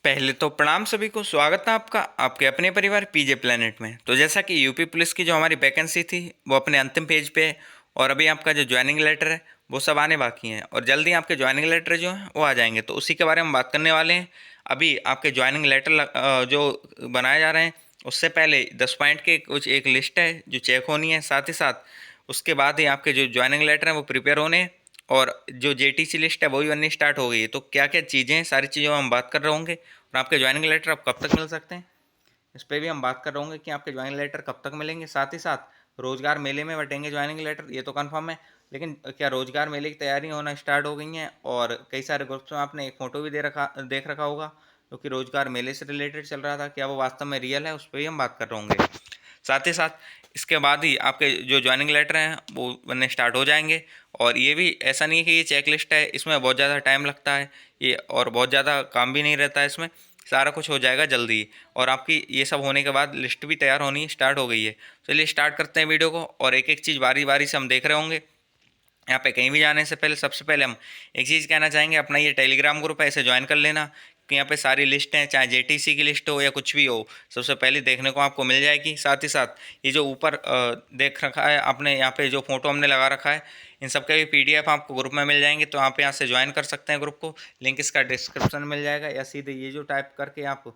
पहले तो प्रणाम सभी को, स्वागत है आपका आपके अपने परिवार पीजे प्लेनेट में। तो जैसा कि यूपी पुलिस की जो हमारी वैकेंसी थी वो अपने अंतिम पेज पे है और अभी आपका जो ज्वाइनिंग लेटर है वो सब आने बाकी हैं और जल्दी आपके ज्वाइनिंग लेटर जो हैं वो आ जाएंगे। तो उसी के बारे में बात करने वाले हैं। अभी आपके ज्वाइनिंग लेटर जो बनाए जा रहे हैं उससे पहले 10 पॉइंट के कुछ एक लिस्ट है जो चेक होनी है, साथ ही साथ उसके बाद ही आपके जो ज्वाइनिंग लेटर हैं वो प्रिपेयर होने हैं और जो जेटीसी लिस्ट है वो भी बननी स्टार्ट हो गई है। तो क्या क्या चीज़ें हैं, सारी चीज़ों में हम बात कर रहे होंगे और आपके ज्वाइनिंग लेटर आप कब तक मिल सकते हैं इस पर भी हम बात कर रहे होंगे कि आपके ज्वाइनिंग लेटर कब तक मिलेंगे। साथ ही साथ रोजगार मेले में बटेंगे ज्वाइनिंग लेटर, ये तो कंफर्म है। लेकिन क्या रोजगार मेले की तैयारी होना स्टार्ट हो गई हैं? और कई सारे ग्रुप्स में आपने एक फ़ोटो भी देख रखा होगा जो कि रोजगार मेले से रिलेटेड चल रहा था, क्या वो वास्तव में रियल है, उस पर भी हम बात कर रहे होंगे। साथ ही साथ इसके बाद ही आपके जो ज्वाइनिंग लेटर हैं वो बनने स्टार्ट हो जाएंगे। और ये भी ऐसा नहीं है कि ये चेक लिस्ट है, इसमें बहुत ज़्यादा टाइम लगता है ये और बहुत ज़्यादा काम भी नहीं रहता है इसमें, सारा कुछ हो जाएगा जल्दी। और आपकी ये सब होने के बाद लिस्ट भी तैयार होनी स्टार्ट हो गई है। चलिए स्टार्ट करते हैं वीडियो को और एक एक चीज़ बारी बारी से हम देख रहे होंगे। यहाँ पे कहीं भी जाने से पहले सबसे पहले हम एक चीज़ कहना चाहेंगे, अपना ये टेलीग्राम ग्रुप है इसे ज्वाइन कर लेना, कि यहाँ पे सारी लिस्ट हैं, चाहे जेटीसी की लिस्ट हो या कुछ भी हो, सबसे पहले देखने को आपको मिल जाएगी। साथ ही साथ ये जो ऊपर देख रखा है आपने, यहाँ पे जो फोटो हमने लगा रखा है, इन सब के भी पीडीएफ आपको ग्रुप में मिल जाएंगे। तो आप यहाँ से ज्वाइन कर सकते हैं ग्रुप को, लिंक इसका डिस्क्रिप्शन में मिल जाएगा या सीधे ये जो टाइप करके आप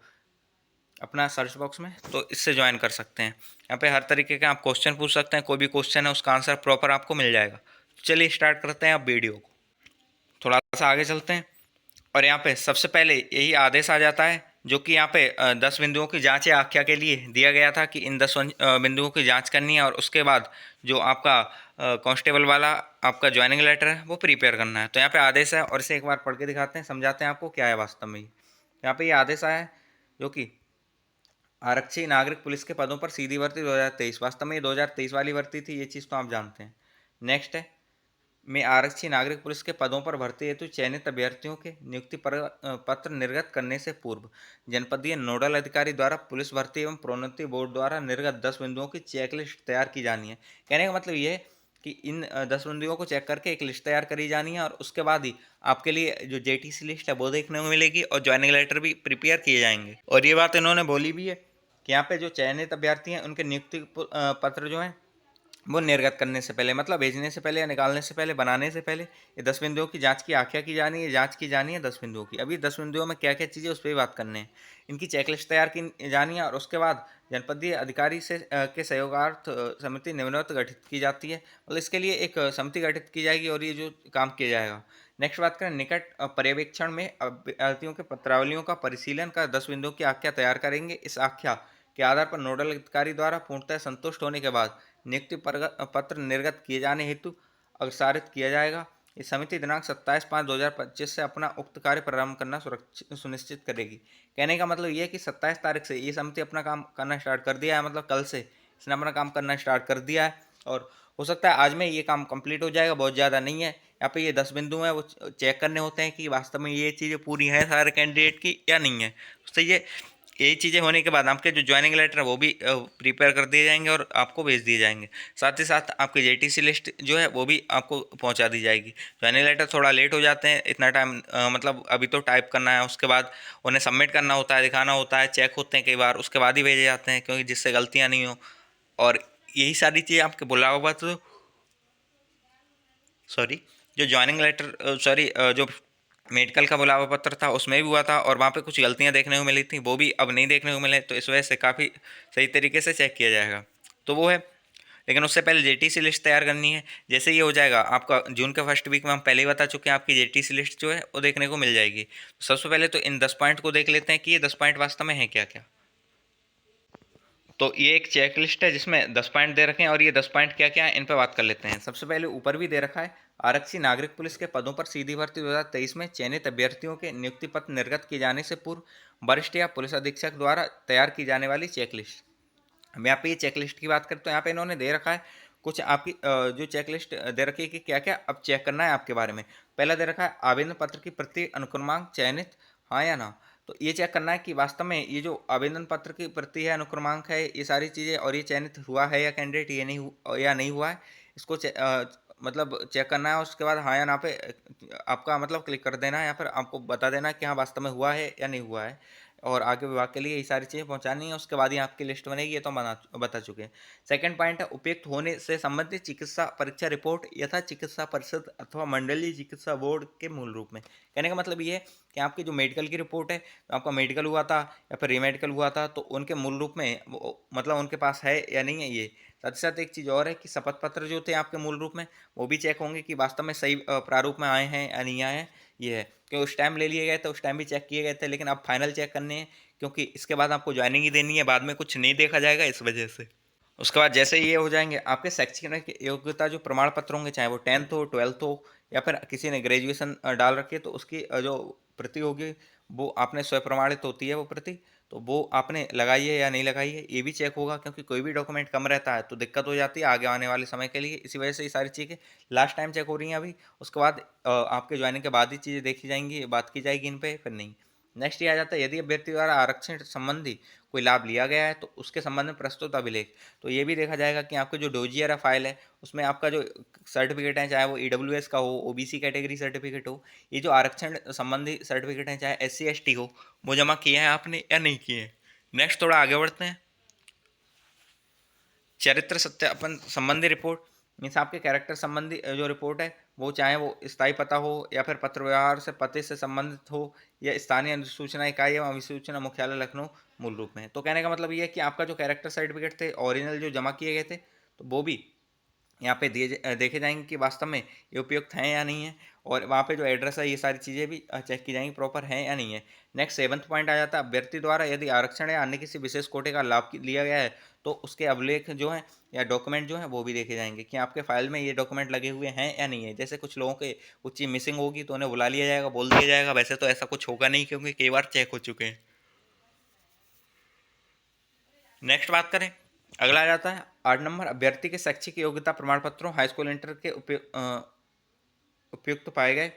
अपना सर्च बॉक्स में तो इससे ज्वाइन कर सकते हैं। यहाँ पे हर तरीके के आप क्वेश्चन पूछ सकते हैं, कोई भी क्वेश्चन है उसका आंसर प्रॉपर आपको मिल जाएगा। चलिए स्टार्ट करते हैं अब वीडियो को, थोड़ा सा आगे चलते हैं। और यहाँ पे सबसे पहले यही आदेश आ जाता है जो कि यहाँ पे 10 बिंदुओं की जांच या आख्या के लिए दिया गया था कि इन 10 बिंदुओं की जांच करनी है और उसके बाद जो आपका कांस्टेबल वाला आपका ज्वाइनिंग लेटर है वो प्रिपेयर करना है। तो यहाँ पे आदेश है और इसे एक बार पढ़ के दिखाते हैं, समझाते हैं आपको क्या है वास्तव में। यहाँ पे ये आदेश आया है जो कि आरक्षी नागरिक पुलिस के पदों पर सीधी भर्ती 2023, वास्तव में ये 2023 वाली भर्ती थी, ये चीज़ तो आप जानते हैं। नेक्स्ट है, में आरक्षी नागरिक पुलिस के पदों पर भर्ती हेतु चयनित अभ्यर्थियों के नियुक्ति पत्र निर्गत करने से पूर्व जनपदीय नोडल अधिकारी द्वारा पुलिस भर्ती एवं प्रोन्नति बोर्ड द्वारा निर्गत 10 बिंदुओं की चेकलिस्ट तैयार की जानी है। कहने का मतलब ये है कि इन 10 बिंदुओं को चेक करके एक लिस्ट तैयार करी जानी है और उसके बाद ही आपके लिए जो जेटीसी लिस्ट है वो देखने को मिलेगी और ज्वाइनिंग लेटर भी प्रिपेयर किए जाएंगे। और ये बात इन्होंने बोली भी है कि यहाँ पे जो चयनित अभ्यर्थी हैं उनके नियुक्ति पत्र जो हैं वो निर्गत करने से पहले, मतलब भेजने से पहले या निकालने से पहले, बनाने से पहले ये 10 बिंदुओं की जांच की आख्या की जानी है, जांच की जानी है 10 बिंदुओं की। अभी 10 बिंदुओं में क्या क्या चीज़ें उस पर भी बात करने हैं। इनकी चेकलिस्ट तैयार की जानी है और उसके बाद जनपदीय अधिकारी से के सहयोगार्थ समिति निम्नवत गठित की जाती है। मतलब इसके लिए एक समिति गठित की जाएगी और ये जो काम किया जाएगा। नेक्स्ट बात करें, निकट पर्यवेक्षण में अभ्यर्थियों के पत्रावलियों का परिशीलन कर 10 बिंदुओं की आख्या तैयार करेंगे। इस आख्या के आधार पर नोडल अधिकारी द्वारा पूर्णतः संतुष्ट होने के बाद नियुक्ति पत्र निर्गत किए जाने हेतु अग्रसारित किया जाएगा। ये समिति दिनांक 27/5/2025 से अपना उक्त कार्य प्रारंभ करना सुनिश्चित करेगी। कहने का मतलब ये है कि 27 तारीख से ये समिति अपना काम करना स्टार्ट कर दिया है, मतलब कल से इसने अपना काम करना स्टार्ट कर दिया है और हो सकता है आज में ये काम कंप्लीट हो जाएगा, बहुत ज़्यादा नहीं है। यहाँ पे ये 10 बिंदु हैं वो चेक करने होते हैं कि वास्तव में ये चीज़ें पूरी हैं सारे कैंडिडेट की या नहीं है। तो ये यही चीज़ें होने के बाद आपके जो ज्वाइनिंग लेटर है वो भी प्रिपेयर कर दिए जाएंगे और आपको भेज दिए जाएंगे। साथ ही साथ आपकी जेटीसी लिस्ट जो है वो भी आपको पहुंचा दी जाएगी। ज्वाइनिंग लेटर थोड़ा लेट हो जाते हैं, इतना टाइम मतलब अभी तो टाइप करना है, उसके बाद उन्हें सबमिट करना होता है, दिखाना होता है, चेक होते हैं कई बार, उसके बाद ही भेजे जाते हैं क्योंकि जिससे गलतियाँ नहीं हो। और यही सारी चीज़ें आपके बुलावा पत्र, सॉरी, जो ज्वाइनिंग लेटर, सॉरी, जो मेडिकल का बुलावा पत्र था उसमें भी हुआ था और वहाँ पे कुछ गलतियाँ देखने को मिली थी, वो भी अब नहीं देखने को मिले, तो इस वजह से काफ़ी सही तरीके से चेक किया जाएगा। तो वो है, लेकिन उससे पहले जेटीसी लिस्ट तैयार करनी है। जैसे ये हो जाएगा आपका जून के फर्स्ट वीक में, हम पहले ही बता चुके हैं, आपकी जेटीसी लिस्ट जो है वो देखने को मिल जाएगी। तो सबसे पहले तो इन 10 पॉइंट को देख लेते हैं कि ये 10 पॉइंट वास्तव में है क्या क्या। तो ये एक चेक लिस्ट है जिसमें 10 पॉइंट दे रखे हैं और ये 10 पॉइंट क्या क्या है इन पर बात कर लेते हैं। सबसे पहले ऊपर भी दे रखा है, आरक्षी नागरिक पुलिस के पदों पर सीधी भर्ती 2023 में चयनित अभ्यर्थियों के नियुक्ति पत्र निर्गत किए जाने से पूर्व वरिष्ठ या पुलिस अधीक्षक द्वारा तैयार की जाने वाली चेकलिस्ट। हम यहाँ पे ये चेकलिस्ट की बात करें तो यहाँ पे इन्होंने दे रखा है कुछ आपकी जो चेकलिस्ट दे रखी है कि क्या क्या अब चेक करना है आपके बारे में। पहला दे रखा है आवेदन पत्र की प्रति अनुक्रमांक चयनित, हाँ या ना। तो ये चेक करना है कि वास्तव में ये जो आवेदन पत्र की प्रति है, अनुक्रमांक है, ये सारी चीज़ें और ये चयनित हुआ है या कैंडिडेट ये नहीं या नहीं हुआ है, इसको मतलब चेक करना है, उसके बाद हाँ या ना पे आपका मतलब क्लिक कर देना है, या फिर आपको बता देना है कि हाँ वास्तव में हुआ है या नहीं हुआ है, और आगे विभाग के लिए ये सारी चीज़ें पहुंचानी है। उसके बाद ही आपकी लिस्ट बनेगी, ये तो बता चुके हैं। सेकंड पॉइंट है उपयुक्त होने से संबंधित चिकित्सा परीक्षा रिपोर्ट यथा चिकित्सा परिषद अथवा मंडलीय चिकित्सा बोर्ड के मूल रूप में। कहने का मतलब ये है कि आपकी जो मेडिकल की रिपोर्ट है, तो आपका मेडिकल हुआ था या फिर रीमेडिकल हुआ था, तो उनके मूल रूप में मतलब उनके पास है या नहीं है ये। साथ ही साथ एक चीज़ और है कि शपथ पत्र जो थे आपके मूल रूप में, वो भी चेक होंगे कि वास्तव में सही प्रारूप में आए हैं या नहीं आए हैं। ये है कि उस टाइम ले लिए गए थे, उस टाइम भी चेक किए गए थे, लेकिन अब फाइनल चेक करने हैं, क्योंकि इसके बाद आपको ज्वाइनिंग ही देनी है, बाद में कुछ नहीं देखा जाएगा इस वजह से। उसके बाद जैसे ये हो जाएंगे आपके शैक्षणिक योग्यता जो प्रमाण पत्र होंगे, चाहे वो 10th हो, 12th हो, या फिर किसी ने ग्रेजुएशन डाल रखी है, तो उसकी जो प्रति होगी वो आपने स्वयं प्रमाणित होती है वो प्रति, तो वो आपने लगाई है या नहीं लगाई है, ये भी चेक होगा। क्योंकि कोई भी डॉक्यूमेंट कम रहता है तो दिक्कत हो जाती है आगे आने वाले समय के लिए, इसी वजह से ये सारी चीज़ें लास्ट टाइम चेक हो रही हैं अभी। उसके बाद आपके ज्वाइनिंग के बाद ही चीज़ें देखी जाएंगी, बात की जाएगी इन पर, फिर नहीं। नेक्स्ट ये आ जाता है यदि अभ्यर्थी द्वारा आरक्षण संबंधी कोई लाभ लिया गया है तो उसके संबंध में प्रस्तुत अभिलेख। तो ये भी देखा जाएगा कि आपके जो डोजियर है फाइल है, उसमें आपका जो सर्टिफिकेट है, चाहे वो ईडब्ल्यूएस का हो, ओबीसी कैटेगरी सर्टिफिकेट हो, ये जो आरक्षण संबंधी सर्टिफिकेट है, चाहे एससी एसटी हो, वो जमा किए हैं आपने या नहीं किए हैं। नेक्स्ट थोड़ा आगे बढ़ते हैं। चरित्र सत्यापन संबंधी रिपोर्ट मीन्स आपके कैरेक्टर संबंधी जो रिपोर्ट है, वो चाहे वो स्थायी पता हो या फिर पत्र व्यवहार से पते से संबंधित हो, या स्थानीय अनुसूचना इकाई एवं अभिसूचना मुख्यालय लखनऊ मूल रूप में। तो कहने का मतलब ये है कि आपका जो कैरेक्टर सर्टिफिकेट थे ओरिजिनल जो जमा किए गए थे, तो वो भी यहाँ पे देखे जाएंगे कि वास्तव में ये उपयुक्त हैं या नहीं है, और वहाँ पे जो एड्रेस है ये सारी चीज़ें भी चेक की जाएंगी प्रॉपर हैं या नहीं है। नेक्स्ट 7th पॉइंट आ जाता है अभ्यर्थी द्वारा यदि आरक्षण या अन्य किसी विशेष कोटे का लाभ लिया गया है, तो उसके अभिलेख जो हैं या डॉक्यूमेंट जो हैं वो भी देखे जाएंगे कि आपके फाइल में ये डॉक्यूमेंट लगे हुए हैं या नहीं है। जैसे कुछ लोगों के कुछ चीज़ मिसिंग होगी तो उन्हें बुला लिया जाएगा, बोल दिया जाएगा, वैसे तो ऐसा कुछ होगा नहीं क्योंकि कई बार चेक हो चुके हैं। नेक्स्ट बात करें, अगला आ जाता है 8 नंबर अभ्यर्थी के शैक्षिक योग्यता प्रमाण पत्रों हाई स्कूल इंटर के उपयुक्त पाए गए।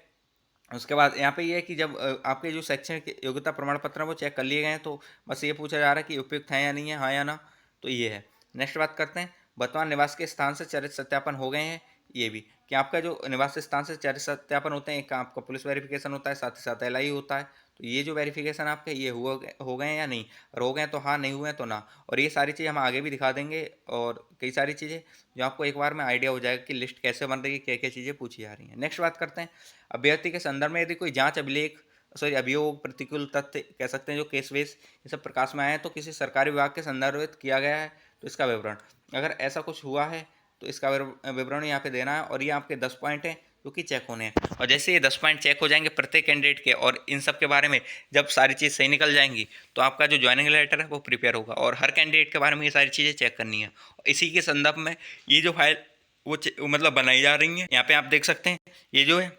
उसके बाद यहाँ पे ये है कि जब आपके जो शैक्षणिक योग्यता प्रमाण पत्र हैं वो चेक कर लिए गए हैं, तो बस ये पूछा जा रहा है कि उपयुक्त हैं या नहीं है, हाँ या ना। तो ये है। नेक्स्ट बात करते हैं, वर्तमान निवास के स्थान से चरित्र सत्यापन हो गए हैं। ये भी कि आपका जो निवास स्थान से चरित्र सत्यापन होते हैं, एक आपका पुलिस वेरिफिकेशन होता है, साथ ही साथ एलआई होता है। तो ये जो वेरिफिकेशन आपके ये हो गए हैं या नहीं, और हो गए हैं तो हाँ, नहीं हुए हैं तो ना। और ये सारी चीज़ें हम आगे भी दिखा देंगे, और कई सारी चीज़ें जो आपको एक बार में आइडिया हो जाएगा कि लिस्ट कैसे बन रही है, क्या क्या चीज़ें पूछी जा रही हैं। नेक्स्ट बात करते हैं, अभ्यर्थी के संदर्भ में यदि कोई जांच अभिलेख सॉरी अभियोग प्रतिकूल तथ्य कह सकते हैं जो केस वेस ये सब प्रकाश में आए हैं, तो किसी सरकारी विभाग के संदर्भित किया गया है तो इसका विवरण। अगर ऐसा कुछ हुआ है तो इसका विवरण यहाँ पे देना है, और ये आपके 10 पॉइंट हैं जो कि चेक होने हैं। और जैसे ये 10 पॉइंट चेक हो जाएंगे प्रत्येक कैंडिडेट के, और इन सब के बारे में जब सारी चीज़ सही निकल जाएंगी, तो आपका जो ज्वाइनिंग लेटर है वो प्रिपेयर होगा, और हर कैंडिडेट के बारे में ये सारी चीज़ें चेक करनी है। इसी के संदर्भ में ये जो फाइल वो मतलब बनाई जा रही है। यहाँ पे आप देख सकते हैं ये जो है,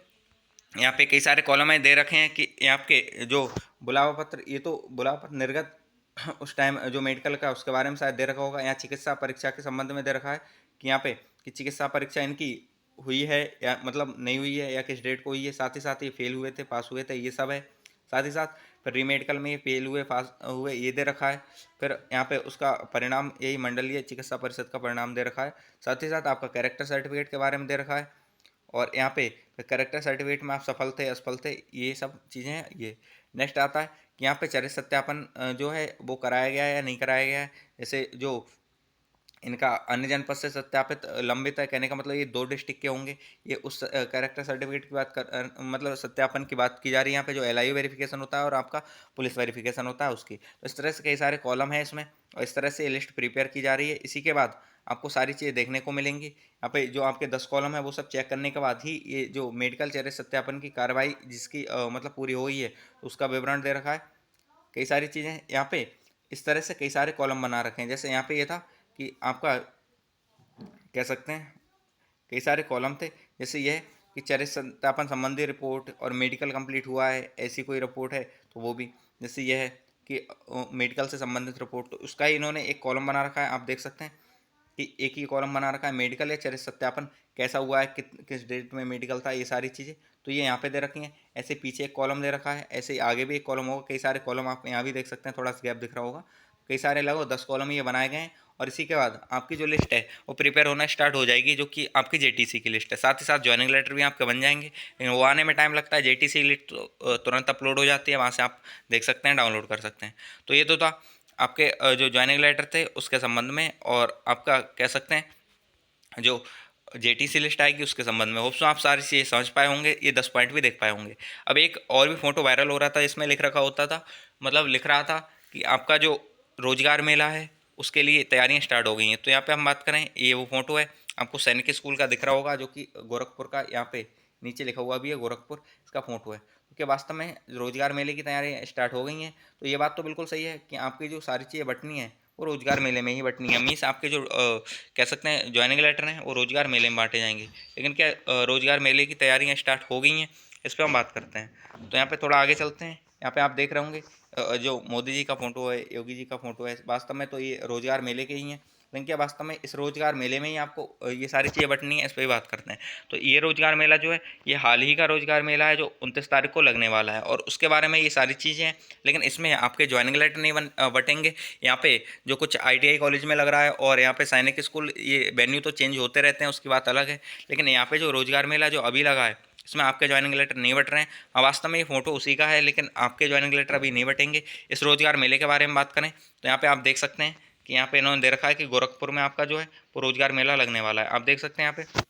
यहाँ पे कई सारे कॉलम है दे रखे हैं कि यहाँ आपके जो बुलावा पत्र, ये तो बुलावा पत्र निर्गत उस टाइम जो मेडिकल का उसके बारे में शायद दे रखा होगा। यहाँ चिकित्सा परीक्षा के संबंध में दे रखा है कि यहाँ पे कि चिकित्सा परीक्षा इनकी हुई है या मतलब नहीं हुई है, या किस डेट को हुई है। साथ ही साथ ये फेल हुए थे, पास हुए थे, ये सब है। साथ ही साथ फिर रीमेडिकल में ये फेल हुए, पास हुए, ये दे रखा है। फिर यहाँ पे उसका परिणाम यही मंडलीय चिकित्सा परिषद का परिणाम दे रखा है। साथ ही साथ आपका कैरेक्टर सर्टिफिकेट के बारे में दे रखा है, और यहाँ पे करेक्टर सर्टिफिकेट में आप सफल थे असफल थे, ये सब चीज़ें हैं ये। नेक्स्ट आता है कि यहाँ पे चरित्र सत्यापन जो है वो कराया गया है या नहीं कराया गया है। जैसे जो इनका अन्य जनपद से सत्यापित लंबित है, कहने का मतलब ये 2 डिस्ट्रिक्ट के होंगे। ये उस कैरेक्टर सर्टिफिकेट की बात मतलब सत्यापन की बात की जा रही है यहाँ पे, जो एलआईयू वेरिफिकेशन होता है और आपका पुलिस वेरिफिकेशन होता है उसकी। तो इस तरह से कई सारे कॉलम हैं इसमें, और इस तरह से ये लिस्ट प्रिपेयर की जा रही है। इसी के बाद आपको सारी चीज़ें देखने को मिलेंगी। यहाँ पे जो आपके 10 कॉलम है वो सब चेक करने के बाद ही ये जो मेडिकल चरित्र सत्यापन की कार्रवाई जिसकी मतलब पूरी हो गई है, तो उसका विवरण दे रखा है। कई सारी चीज़ें यहाँ पे इस तरह से कई सारे कॉलम बना रखे हैं। जैसे यहाँ पे ये था कि आपका कह सकते हैं कई सारे कॉलम थे। जैसे यह कि चरित्र सत्यापन संबंधी रिपोर्ट और मेडिकल कंप्लीट हुआ है ऐसी कोई रिपोर्ट है तो वो भी। जैसे यह है कि मेडिकल से संबंधित रिपोर्ट, तो उसका ही इन्होंने एक कॉलम बना रखा है। आप देख सकते हैं कि एक ही कॉलम बना रखा है, मेडिकल या चरित्र सत्यापन कैसा हुआ है, किस डेट में मेडिकल था, ये सारी चीज़ें तो ये यहाँ पे दे रखी हैं। ऐसे पीछे एक कॉलम दे रखा है, ऐसे आगे भी एक कॉलम होगा। कई सारे कॉलम आप यहाँ भी देख सकते हैं, थोड़ा सा गैप दिख रहा होगा। कई सारे लगभग 10 कॉलम ये बनाए गए हैं और इसी के बाद आपकी जो लिस्ट है वो प्रिपेयर होना स्टार्ट हो जाएगी, जो कि आपकी जेटीसी की लिस्ट है। साथ ही साथ ज्वाइनिंग लेटर भी आपके बन जाएंगे, लेकिन वो आने में टाइम लगता है। जेटीसी लिस्ट तो तुरंत अपलोड हो जाती है, वहाँ से आप देख सकते हैं, डाउनलोड कर सकते हैं। तो ये तो था आपके जो ज्वाइनिंग लेटर थे उसके संबंध में, और आपका कह सकते हैं जो जेटीसी लिस्ट आएगी उसके संबंध में। होप्स सो आप सारी चीज़ें समझ पाए होंगे, ये 10 पॉइंट भी देख पाए होंगे। अब एक और भी फोटो वायरल हो रहा था, इसमें लिख रखा होता था, मतलब लिख रहा था कि आपका जो रोजगार मेला है उसके लिए तैयारियां स्टार्ट हो गई हैं। तो यहाँ पे हम बात करें, ये वो फोटो है, आपको सैनिक स्कूल का दिख रहा होगा, जो कि गोरखपुर का, यहाँ पे नीचे लिखा हुआ भी है गोरखपुर, इसका फोटो है। क्योंकि वास्तव में रोजगार मेले की तैयारी स्टार्ट हो गई हैं। तो ये बात तो बिल्कुल सही है कि आपकी जो सारी चीज़ें बटनी है वो रोजगार मेले में ही बटनी है। मीन्स आपके जो कह सकते हैं ज्वाइनिंग लेटर हैं वो रोजगार मेले में बांटे जाएंगे। लेकिन क्या रोजगार मेले की तैयारियां स्टार्ट हो गई हैं, इस पर हम बात करते हैं। तो यहाँ पे थोड़ा आगे चलते हैं। यहाँ पे आप देख रहे होंगे जो मोदी जी का फोटो है, योगी जी का फोटो है, वास्तव में तो ये रोजगार मेले के ही हैं। लेकिन क्या वास्तव में इस रोजगार मेले में ही आपको ये सारी चीज़ें बटनी है, इस पर भी बात करते हैं। तो ये रोजगार मेला जो है ये हाल ही का रोजगार मेला है, जो 29 तारीख को लगने वाला है, और उसके बारे में ये सारी चीज़ें हैं। लेकिन इसमें आपके ज्वाइनिंग लेटर नहीं बटेंगे। यहाँ पे जो कुछ आईटीआई कॉलेज में लग रहा है, और यहाँ पे सैनिक स्कूल, ये वेन्यू तो चेंज होते रहते हैं, उसकी बात अलग है। लेकिन यहाँ पे जो रोजगार मेला जो अभी लगा है इसमें आपके ज्वाइनिंग लेटर नहीं बट रहे हैं। वास्तव में ये फोटो उसी का है, लेकिन आपके ज्वाइनिंग लेटर अभी नहीं बटेंगे। इस रोजगार मेले के बारे में बात करें तो यहाँ पे आप देख सकते हैं कि यहाँ पे इन्होंने दे रखा है कि गोरखपुर में आपका जो है वो रोजगार मेला लगने वाला है। आप देख सकते हैं यहाँ पे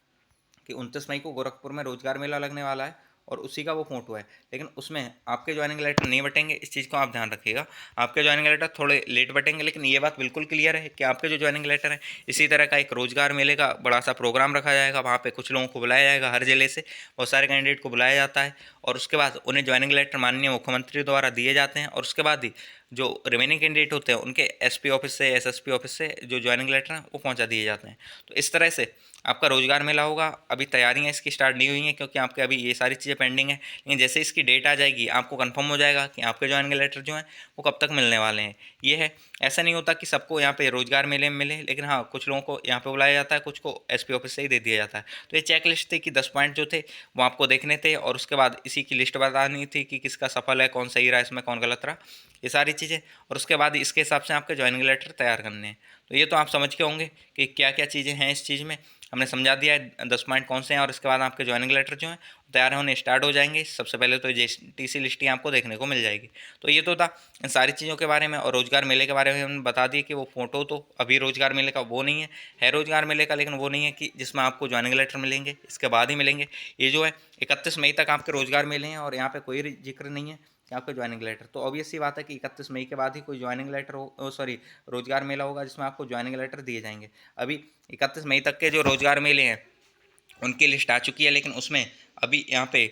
कि 29 मई को गोरखपुर में रोजगार मेला लगने वाला है, और उसी का वो फोटो है। लेकिन उसमें आपके ज्वाइनिंग लेटर नहीं बटेंगे, इस चीज़ को आप ध्यान रखिएगा। आपके ज्वाइनिंग लेटर थोड़े लेट बटेंगे, लेकिन ये बात बिल्कुल क्लियर है कि आपके जो ज्वाइनिंग लेटर है, इसी तरह का एक रोजगार मेले का बड़ा सा प्रोग्राम रखा जाएगा। वहाँ पे कुछ लोगों को बुलाया जाएगा, हर जिले से बहुत सारे कैंडिडेट को बुलाया जाता है, और उसके बाद उन्हें ज्वाइनिंग लेटर माननीय मुख्यमंत्री द्वारा दिए जाते हैं। और उसके बाद ही जो रिमेनिंग कैंडिडेट होते हैं उनके एसपी ऑफिस से, एसएसपी ऑफिस से जो ज्वाइनिंग लेटर हैं वो पहुंचा दिए जाते हैं। तो इस तरह से आपका रोजगार मेला होगा। अभी तैयारियां इसकी स्टार्ट नहीं हुई हैं, क्योंकि आपके अभी ये सारी चीज़ें पेंडिंग है। लेकिन जैसे इसकी डेट आ जाएगी आपको कंफर्म हो जाएगा कि आपके ज्वाइनिंग लेटर जो हैं वो कब तक मिलने वाले हैं। ये है, ऐसा नहीं होता कि सबको यहाँ पे रोजगार मेले में मिले, लेकिन हाँ कुछ लोगों को यहाँ पे बुलाया जाता है, कुछ को एसपी ऑफिस से ही दे दिया जाता है। तो ये चेक लिस्ट थी कि 10 पॉइंट जो थे वो आपको देखने थे, और उसके बाद इसी की लिस्ट बतानी थी कि किसका सफल है, कौन सही रहा, इसमें कौन गलत रहा, ये सारी चीज़ें। और उसके बाद इसके हिसाब से आपके ज्वाइनिंग लेटर तैयार करने हैं। तो ये तो आप समझ के होंगे कि क्या क्या चीज़ें हैं इस चीज़ में। हमने समझा दिया है 10 पॉइंट कौन से हैं, और इसके बाद आपके ज्वाइनिंग लेटर जो हैं तैयार होने स्टार्ट हो जाएंगे। सबसे पहले तो जेटीसी लिस्ट ही आपको देखने को मिल जाएगी। तो ये तो था इन सारी चीज़ों के बारे में। और रोजगार मेले के बारे में हमने बता दिए कि वो फोटो तो अभी रोजगार मेले का वो नहीं है रोजगार मेले का, लेकिन वो नहीं है कि जिसमें आपको ज्वाइनिंग लेटर मिलेंगे, इसके बाद ही मिलेंगे। ये जो है 31 मई तक आपके रोजगार मेले हैं, और यहाँ पे कोई जिक्र नहीं है कि आपका ज्वाइनिंग लेटर। तो ऑब्वियस सी बात है कि 31 मई के बाद ही कोई ज्वाइनिंग लेटर हो, सॉरी, रोजगार मेला होगा जिसमें आपको ज्वाइनिंग लेटर दिए जाएंगे। अभी 31 मई तक के जो रोजगार मेले हैं उनकी लिस्ट आ चुकी है, लेकिन उसमें अभी यहाँ पे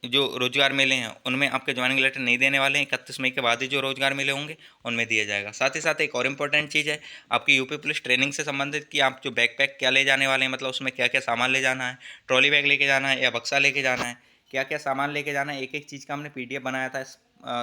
जो रोजगार मेले हैं उनमें आपके ज्वाइनिंग लेटर नहीं देने वाले हैं। 31 मई के बाद ही जो रोजगार मेले होंगे उनमें दिया जाएगा। साथ ही साथ एक और इम्पोर्टेंट चीज़ है आपकी यूपी पुलिस ट्रेनिंग से संबंधित, कि आप जो बैकपैक क्या ले जाने वाले हैं, मतलब उसमें क्या क्या सामान ले जाना है, ट्रॉली बैग लेके जाना है या बक्सा लेके जाना है, क्या क्या सामान लेके जाना है। एक एक चीज़ का हमने पीडीएफ बनाया था,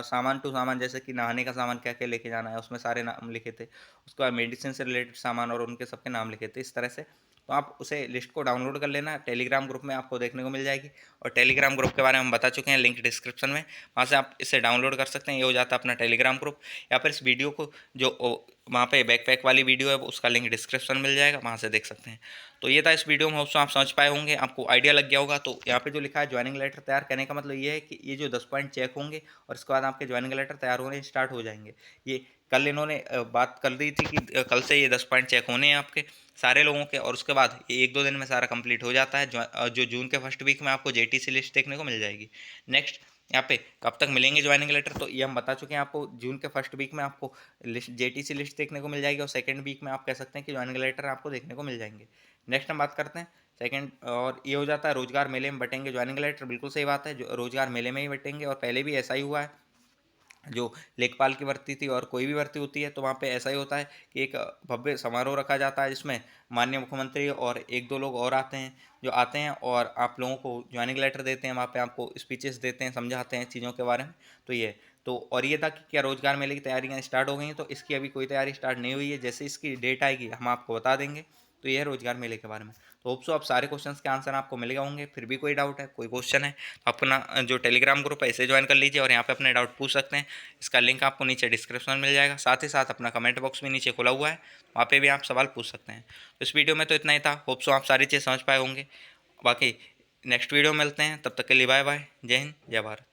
सामान टू सामान, जैसे कि नहाने का सामान क्या क्या लेके जाना है, उसमें सारे नाम लिखे थे। उसके बाद मेडिसिन से रिलेटेड सामान और उनके सबके नाम लिखे थे, इस तरह से। तो आप उसे लिस्ट को डाउनलोड कर लेना, टेलीग्राम ग्रुप में आपको देखने को मिल जाएगी। और टेलीग्राम ग्रुप के बारे में हम बता चुके हैं, लिंक डिस्क्रिप्शन में, वहाँ से आप इसे डाउनलोड कर सकते हैं। ये हो जाता है अपना टेलीग्राम ग्रुप। या फिर इस वीडियो को जो वहाँ पे बैकपैक वाली वीडियो है उसका लिंक डिस्क्रिप्शन में मिल जाएगा, वहाँ से देख सकते हैं। तो ये था इस वीडियो में, होप्स आप समझ पाए होंगे, आपको आइडिया लग गया होगा। तो यहाँ पे जो लिखा है ज्वाइनिंग लेटर तैयार करने का मतलब ये है कि ये जो 10 पॉइंट चेक होंगे और इसके बाद आपके ज्वाइनिंग लेटर तैयार होने स्टार्ट हो जाएंगे। ये कल इन्होंने बात कर दी थी कि कल से ये 10 पॉइंट चेक होने हैं आपके सारे लोगों के, और उसके बाद ये 1-2 दिन में सारा कंप्लीट हो जाता है। जो जून के फर्स्ट वीक में आपको जेटीसी लिस्ट देखने को मिल जाएगी। नेक्स्ट यहाँ पे कब तक मिलेंगे ज्वाइनिंग लेटर, तो ये हम बता चुके हैं आपको। जून के फर्स्ट वीक में आपको लिस्ट जेटीसी लिस्ट देखने को मिल जाएगी, और सेकंड वीक में आप कह सकते हैं कि ज्वाइनिंग लेटर आपको देखने को मिल जाएंगे। नेक्स्ट हम बात करते हैं सेकंड, और ये हो जाता है रोजगार मेले में बटेंगे ज्वाइनिंग लेटर। बिल्कुल सही बात है, जो रोजगार मेले में ही बटेंगे, और पहले भी ऐसा ही हुआ है। जो लेखपाल की भर्ती थी और कोई भी भर्ती होती है तो वहाँ पे ऐसा ही होता है कि एक भव्य समारोह रखा जाता है, जिसमें माननीय मुख्यमंत्री और 1-2 लोग और आते हैं, जो आते हैं और आप लोगों को ज्वाइनिंग लेटर देते हैं। वहाँ पे आपको स्पीचेस देते हैं, समझाते हैं चीज़ों के बारे में। तो ये तो और ये था कि क्या रोजगार मेले की तैयारियाँ स्टार्ट हो गई हैं, तो इसकी अभी कोई तैयारी स्टार्ट नहीं हुई है। जैसे इसकी डेट आएगी हम आपको बता देंगे। तो ये है रोजगार मेले के बारे में। तो होप सो आप सारे क्वेश्चंस के आंसर आपको मिल गए होंगे। फिर भी कोई डाउट है, कोई क्वेश्चन है, तो अपना जो टेलीग्राम ग्रुप है इसे ज्वाइन कर लीजिए और यहाँ पे अपने डाउट पूछ सकते हैं। इसका लिंक आपको नीचे डिस्क्रिप्शन में मिल जाएगा। साथ ही साथ अपना कमेंट बॉक्स भी नीचे खुला हुआ है, वहाँ पे भी आप सवाल पूछ सकते हैं। तो इस वीडियो में तो इतना ही था। होप सो आप सारी चीज़ समझ पाए होंगे। बाकी नेक्स्ट वीडियो में मिलते हैं, तब तक के लिए बाय बाय। जय हिंद, जय भारत।